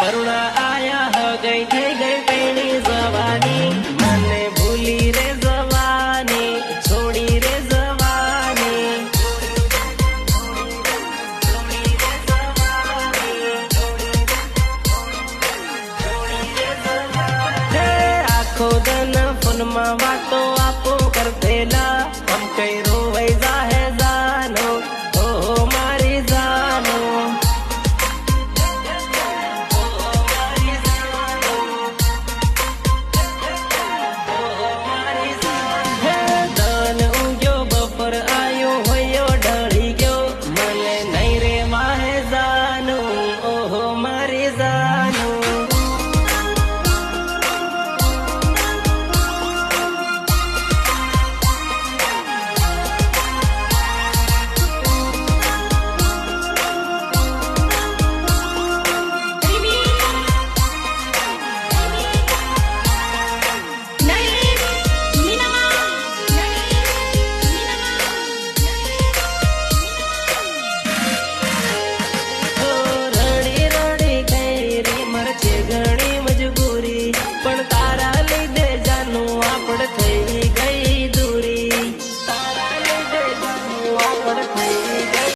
करुणा आया हो गई થઈ ગઈ પેણી જવાની મને ભૂલી રે જવાની છોડી રે જવાની આખો દન ફોનમાં વાતો આપો કરતેલા હમ કઈ રોવાઈ જાહે જાનો ઓ મારી જાનો Marisa